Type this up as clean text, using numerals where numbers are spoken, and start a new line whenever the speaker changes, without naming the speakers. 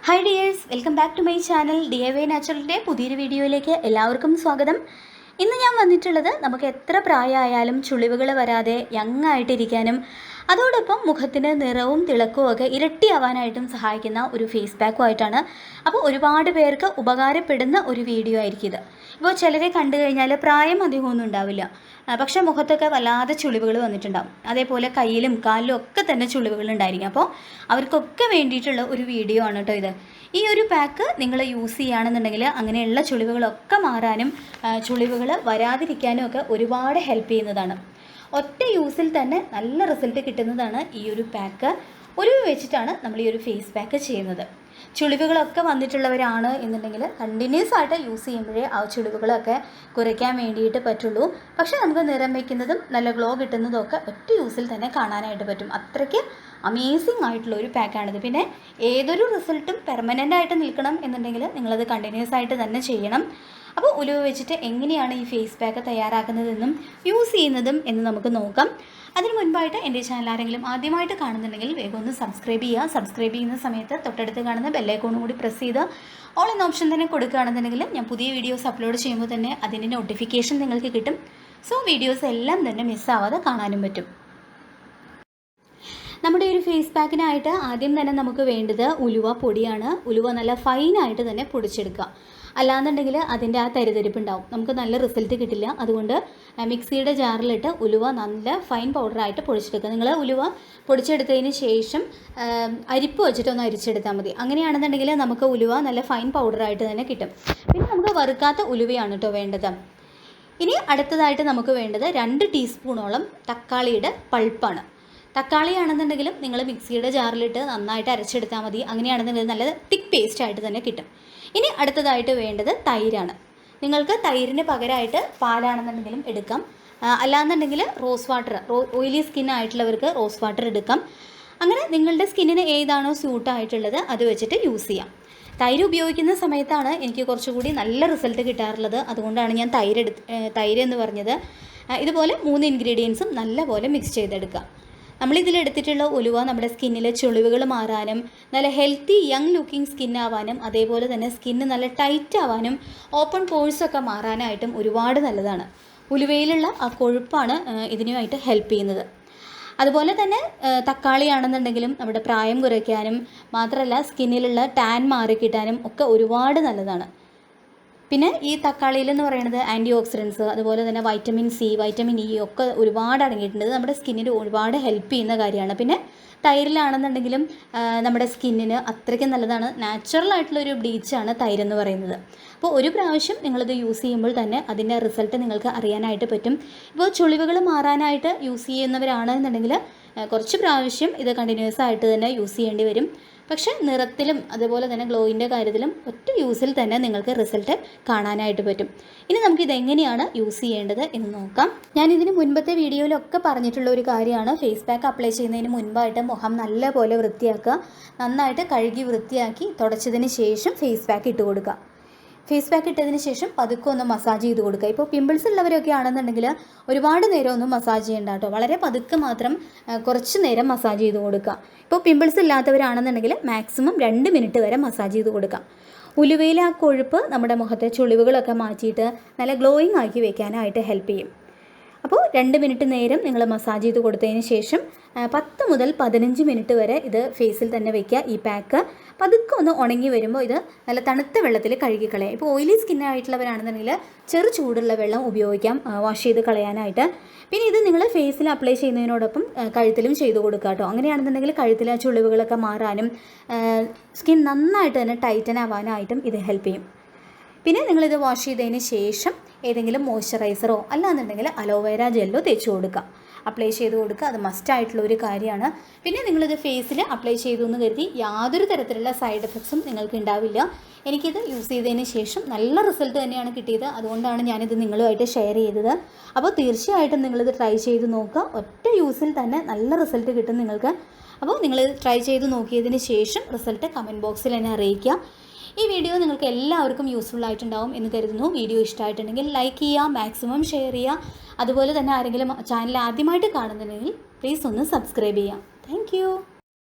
Hi dears, welcome back to my channel DIY നാച്ചുറലിൻ്റെ പുതിയൊരു വീഡിയോയിലേക്ക് എല്ലാവർക്കും സ്വാഗതം. ഇന്ന് ഞാൻ വന്നിട്ടുള്ളത് നമുക്ക് എത്ര പ്രായമായാലും ചുളിവുകൾ വരാതെ യങ് ആയിട്ടിരിക്കാനും അതോടൊപ്പം മുഖത്തിന് നിറവും തിളക്കവും ഒക്കെ ഇരട്ടിയാവാനായിട്ടും സഹായിക്കുന്ന ഒരു ഫേസ് പാക്കുമായിട്ടാണ്. അപ്പോൾ ഒരുപാട് പേർക്ക് ഉപകാരപ്പെടുന്ന ഒരു വീഡിയോ ആയിരിക്കും ഇത്. ഇപ്പോൾ ചിലരെ കണ്ടു കഴിഞ്ഞാൽ പ്രായം അധികമൊന്നും ഉണ്ടാവില്ല, പക്ഷേ മുഖത്തൊക്കെ വല്ലാതെ ചുളിവുകൾ വന്നിട്ടുണ്ടാകും. അതേപോലെ കയ്യിലും കാലിലും ഒക്കെ തന്നെ ചുളിവുകൾ ഉണ്ടായിരിക്കും. അപ്പോൾ അവർക്കൊക്കെ വേണ്ടിയിട്ടുള്ള ഒരു വീഡിയോ ആണ് കേട്ടോ ഇത്. ഈ ഒരു പാക്ക് നിങ്ങൾ യൂസ് ചെയ്യുകയാണെന്നുണ്ടെങ്കിൽ അങ്ങനെയുള്ള ചുളിവുകളൊക്കെ മാറാനും ചുളിവുകൾ വരാതിരിക്കാനും ഒക്കെ ഒരുപാട് ഹെൽപ്പ് ചെയ്യുന്നതാണ്. ഒറ്റ യൂസിൽ തന്നെ നല്ല റിസൾട്ട് കിട്ടുന്നതാണ് ഈ ഒരു പാക്ക്. ഉലുവ വെച്ചിട്ടാണ് നമ്മൾ ഈ ഒരു ഫേസ് പാക്ക് ചെയ്യുന്നത്. ചുളിവുകളൊക്കെ വന്നിട്ടുള്ളവരാണ് എന്നുണ്ടെങ്കിൽ കണ്ടിന്യൂസ് ആയിട്ട് യൂസ് ചെയ്യുമ്പോഴേ ആ ചുളിവുകളൊക്കെ കുറയ്ക്കാൻ വേണ്ടിയിട്ട് പറ്റുള്ളൂ. പക്ഷേ നമുക്ക് നിറം വയ്ക്കുന്നതും നല്ല ഗ്ലോ കിട്ടുന്നതും ഒക്കെ ഒറ്റ യൂസിൽ തന്നെ കാണാനായിട്ട് പറ്റും. അത്രയ്ക്ക് അമേസിങ് ആയിട്ടുള്ള ഒരു പാക്കാണിത്. പിന്നെ ഏതൊരു റിസൾട്ടും പെർമനൻ്റ് ആയിട്ട് നിൽക്കണം എന്നുണ്ടെങ്കിൽ നിങ്ങളത് കണ്ടിന്യൂസ് ആയിട്ട് തന്നെ ചെയ്യണം. അപ്പോൾ ഉലുവ വെച്ചിട്ട് എങ്ങനെയാണ് ഈ ഫേസ് പാക്ക് തയ്യാറാക്കുന്നതെന്നും യൂസ് ചെയ്യുന്നതും എന്ന് നമുക്ക് നോക്കാം. അതിന് മുൻപായിട്ട് എൻ്റെ ചാനൽ ആരെങ്കിലും ആദ്യമായിട്ട് കാണുന്നുണ്ടെങ്കിൽ വേഗം ഒന്ന് സബ്സ്ക്രൈബ് ചെയ്യുക. സബ്സ്ക്രൈബ് ചെയ്യുന്ന സമയത്ത് തൊട്ടടുത്ത് കാണുന്ന ബെല്ലൈക്കോണും കൂടി പ്രസ് ചെയ്ത് ഓൾ എന്ന ഓപ്ഷൻ തന്നെ കൊടുക്കുകയാണെന്നുണ്ടെങ്കിൽ ഞാൻ പുതിയ വീഡിയോസ് അപ്ലോഡ് ചെയ്യുമ്പോൾ തന്നെ അതിൻ്റെ നോട്ടിഫിക്കേഷൻ നിങ്ങൾക്ക് കിട്ടും. സോ വീഡിയോസ് എല്ലാം തന്നെ മിസ്സാവാതെ കാണാനും പറ്റും. നമ്മുടെ ഒരു ഫേസ് പാക്കിനായിട്ട് ആദ്യം തന്നെ നമുക്ക് വേണ്ടത് ഉലുവ പൊടിയാണ്. ഉലുവ നല്ല ഫൈനായിട്ട് തന്നെ പൊടിച്ചെടുക്കുക. അല്ലാന്നുണ്ടെങ്കിൽ അതിൻ്റെ ആ തരിതരിപ്പ് ഉണ്ടാവും, നമുക്ക് നല്ല റിസൾട്ട് കിട്ടില്ല. അതുകൊണ്ട് മിക്സിയുടെ ജാറിലിട്ട് ഉലുവ നല്ല ഫൈൻ പൗഡറായിട്ട് പൊടിച്ചെടുക്കുക. നിങ്ങൾ ഉലുവ പൊടിച്ചെടുത്തതിന് ശേഷം അരിപ്പ് വെച്ചിട്ടൊന്ന് അരിച്ചെടുത്താൽ മതി. അങ്ങനെയാണെന്നുണ്ടെങ്കിൽ നമുക്ക് ഉലുവ നല്ല ഫൈൻ പൗഡറായിട്ട് തന്നെ കിട്ടും. പിന്നെ നമുക്ക് വറുക്കാത്ത ഉലുവയാണ് കേട്ടോ വേണ്ടത്. ഇനി അടുത്തതായിട്ട് നമുക്ക് വേണ്ടത് 2 ടീസ്പൂണോളം തക്കാളിയുടെ പൾപ്പാണ്. തക്കാളി ആണെന്നുണ്ടെങ്കിലും നിങ്ങൾ മിക്സിയുടെ ജാറിലിട്ട് നന്നായിട്ട് അരച്ചെടുത്താൽ മതി. അങ്ങനെയാണെന്നുണ്ടെങ്കിൽ നല്ല തിക്ക് പേസ്റ്റ് ആയിട്ട് തന്നെ കിട്ടും. ഇനി അടുത്തതായിട്ട് വേണ്ടത് തൈരാണ്. നിങ്ങൾക്ക് തൈരിന് പകരമായിട്ട് പാലാണെന്നുണ്ടെങ്കിലും എടുക്കാം. അല്ലാന്നുണ്ടെങ്കിൽ റോസ് വാട്ടർ, ഓയിലി സ്കിൻ ആയിട്ടുള്ളവർക്ക് റോസ് വാട്ടർ എടുക്കാം. അങ്ങനെ നിങ്ങളുടെ സ്കിന്നിന് ഏതാണോ സ്യൂട്ടായിട്ടുള്ളത് അത് വെച്ചിട്ട് യൂസ് ചെയ്യാം. തൈര് ഉപയോഗിക്കുന്ന സമയത്താണ് എനിക്ക് കുറച്ചുകൂടി നല്ല റിസൾട്ട് കിട്ടാറുള്ളത്. അതുകൊണ്ടാണ് ഞാൻ തൈര് എന്ന് പറഞ്ഞത്. ഇതുപോലെ 3 ഇൻഗ്രീഡിയൻസും നല്ലപോലെ മിക്സ് ചെയ്തെടുക്കുക. നമ്മളിതിലെടുത്തിട്ടുള്ള ഉലുവ നമ്മുടെ സ്കിന്നിലെ ചുളിവുകൾ മാറാനും നല്ല ഹെൽത്തി യങ് ലുക്കിംഗ് സ്കിന്നാവാനും അതേപോലെ തന്നെ സ്കിന്ന് നല്ല ടൈറ്റ് ആവാനും ഓപ്പൺ പോഴ്സൊക്കെ മാറാനായിട്ടും ഒരുപാട് നല്ലതാണ്. ഉലുവയിലുള്ള ആ കൊഴുപ്പാണ് ഇതിനുമായിട്ട് ഹെൽപ്പ് ചെയ്യുന്നത്. അതുപോലെ തന്നെ തക്കാളി ആണെന്നുണ്ടെങ്കിലും നമ്മുടെ പ്രായം കുറയ്ക്കാനും മാത്രമല്ല സ്കിന്നിലുള്ള ടാൻ മാറിക്കിട്ടാനും ഒക്കെ ഒരുപാട് നല്ലതാണ്. പിന്നെ ഈ തക്കാളിയിലെന്ന് പറയുന്നത് ആൻറ്റി ഓക്സിഡൻസ് അതുപോലെ തന്നെ വൈറ്റമിൻ സി, വൈറ്റമിൻ ഇ ഒക്കെ ഒരുപാട് അടങ്ങിയിട്ടുണ്ട്. നമ്മുടെ സ്കിന്നിന് ഒരുപാട് ഹെൽപ്പ് ചെയ്യുന്ന കാര്യമാണ്. പിന്നെ തൈരിലാണെന്നുണ്ടെങ്കിലും നമ്മുടെ സ്കിന്നിന് അത്രയ്ക്കും നല്ലതാണ്. നാച്ചുറലായിട്ടുള്ളൊരു ബ്ലീച്ചാണ് തൈരെന്ന് പറയുന്നത്. അപ്പോൾ ഒരു പ്രാവശ്യം നിങ്ങളിത് യൂസ് ചെയ്യുമ്പോൾ തന്നെ അതിൻ്റെ റിസൾട്ട് നിങ്ങൾക്ക് അറിയാനായിട്ട് പറ്റും. ഇപ്പോൾ ചുളിവുകൾ മാറാനായിട്ട് യൂസ് ചെയ്യുന്നവരാണെന്നുണ്ടെങ്കിൽ കുറച്ച് പ്രാവശ്യം ഇത് കണ്ടിന്യൂസ് ആയിട്ട് തന്നെ യൂസ് ചെയ്യേണ്ടി വരും. പക്ഷേ നിറത്തിലും അതുപോലെ തന്നെ ഗ്ലോയിൻ്റെ കാര്യത്തിലും ഒറ്റ യൂസിൽ തന്നെ നിങ്ങൾക്ക് റിസൾട്ട് കാണാനായിട്ട് പറ്റും. ഇനി നമുക്കിതെങ്ങനെയാണ് യൂസ് ചെയ്യേണ്ടത് എന്ന് നോക്കാം. ഞാൻ ഇതിന് മുൻപത്തെ വീഡിയോയിലൊക്കെ പറഞ്ഞിട്ടുള്ള ഒരു കാര്യമാണ്, ഫേസ് പാക്ക് അപ്ലൈ ചെയ്യുന്നതിന് മുൻപായിട്ട് മുഖം നല്ലപോലെ വൃത്തിയാക്കുക. നന്നായിട്ട് കഴുകി വൃത്തിയാക്കി തുടച്ചതിന് ശേഷം ഫേസ് പാക്ക് ഇട്ട് കൊടുക്കുക. ഫേസ് പാക്ക് ഇട്ടതിന് ശേഷം പതുക്കെ ഒന്ന് മസാജ് ചെയ്ത് കൊടുക്കുക. ഇപ്പോൾ പിമ്പിൾസ് ഉള്ളവരൊക്കെ ആണെന്നുണ്ടെങ്കിൽ ഒരുപാട് നേരം ഒന്നും മസാജ് ചെയ്യേണ്ട കേട്ടോ. വളരെ പതുക്കെ മാത്രം കുറച്ച് നേരം മസാജ് ചെയ്ത് കൊടുക്കുക. ഇപ്പോൾ പിമ്പിൾസ് ഇല്ലാത്തവരാണെന്നുണ്ടെങ്കിൽ മാക്സിമം 2 മിനിറ്റ് വരെ മസാജ് ചെയ്ത് കൊടുക്കാം. ഉലുവയിലെ ആ കൊഴുപ്പ് നമ്മുടെ മുഖത്തെ ചുളിവുകളൊക്കെ മാറ്റിയിട്ട് നല്ല ഗ്ലോയിങ് ആക്കി വെക്കാനായിട്ട് ഹെൽപ്പ് ചെയ്യും. അപ്പോൾ 2 മിനിറ്റ് നേരം നിങ്ങൾ മസാജ് ചെയ്ത് കൊടുത്തതിന് ശേഷം 10 മുതൽ 15 മിനിറ്റ് വരെ ഇത് ഫേസിൽ തന്നെ വയ്ക്കുക. ഈ പാക്ക് പതുക്കെ ഒന്ന് ഉണങ്ങി വരുമ്പോൾ ഇത് നല്ല തണുത്ത വെള്ളത്തിൽ കഴുകിക്കളയാം. ഇപ്പോൾ ഓയിലി സ്കിന്നായിട്ടുള്ളവരാണെന്നുണ്ടെങ്കിൽ ചെറു ചൂടുള്ള വെള്ളം ഉപയോഗിക്കാം വാഷ് ചെയ്ത് കളയാനായിട്ട്. പിന്നെ ഇത് നിങ്ങൾ ഫേസിൽ അപ്ലൈ ചെയ്യുന്നതിനോടൊപ്പം കഴുത്തിലും ചെയ്ത് കൊടുക്കുക കേട്ടോ. അങ്ങനെയാണെന്നുണ്ടെങ്കിൽ കഴുത്തിലെ ചുളിവുകളൊക്കെ മാറാനും സ്കിൻ നന്നായിട്ട് തന്നെ ടൈറ്റൻ ആവാനായിട്ടും ഇത് ഹെൽപ്പ് ചെയ്യും. പിന്നെ നിങ്ങളിത് വാഷ് ചെയ്തതിന് ശേഷം ഏതെങ്കിലും മോയ്സ്ചറൈസറോ അല്ലാന്നുണ്ടെങ്കിൽ അലോവേര ജെല്ലോ തേച്ച് കൊടുക്കുക, അപ്ലൈ ചെയ്ത് കൊടുക്കുക. അത് മസ്റ്റായിട്ടുള്ള ഒരു കാര്യമാണ്. പിന്നെ നിങ്ങളിത് ഫേസിൽ അപ്ലൈ ചെയ്തു എന്ന് കരുതി യാതൊരു തരത്തിലുള്ള സൈഡ് എഫക്ട്സും നിങ്ങൾക്ക് ഉണ്ടാവില്ല. എനിക്കിത് യൂസ് ചെയ്തതിന് ശേഷം നല്ല റിസൾട്ട് തന്നെയാണ് കിട്ടിയത്. അതുകൊണ്ടാണ് ഞാനിത് നിങ്ങളുമായിട്ട് ഷെയർ ചെയ്തത്. അപ്പോൾ തീർച്ചയായിട്ടും നിങ്ങളിത് ട്രൈ ചെയ്ത് നോക്കുക. ഒറ്റ യൂസിൽ തന്നെ നല്ല റിസൾട്ട് കിട്ടും നിങ്ങൾക്ക്. അപ്പോൾ നിങ്ങൾ ട്രൈ ചെയ്ത് നോക്കിയതിന് ശേഷം റിസൾട്ട് കമൻറ്റ് ബോക്സിൽ എന്നെ അറിയിക്കുക. ഈ വീഡിയോ നിങ്ങൾക്ക് എല്ലാവർക്കും യൂസ്ഫുൾ ആയിട്ടുണ്ടാവും എന്ന് കരുതുന്നു. വീഡിയോ ഇഷ്ടമായിട്ടുണ്ടെങ്കിൽ ലൈക്ക് ചെയ്യുക, മാക്സിമം ഷെയർ ചെയ്യുക. അതുപോലെ തന്നെ ആരെങ്കിലും ചാനൽ ആദ്യമായിട്ട് കാണുന്നുണ്ടെങ്കിൽ പ്ലീസ് ഒന്ന് സബ്സ്ക്രൈബ് ചെയ്യുക. താങ്ക്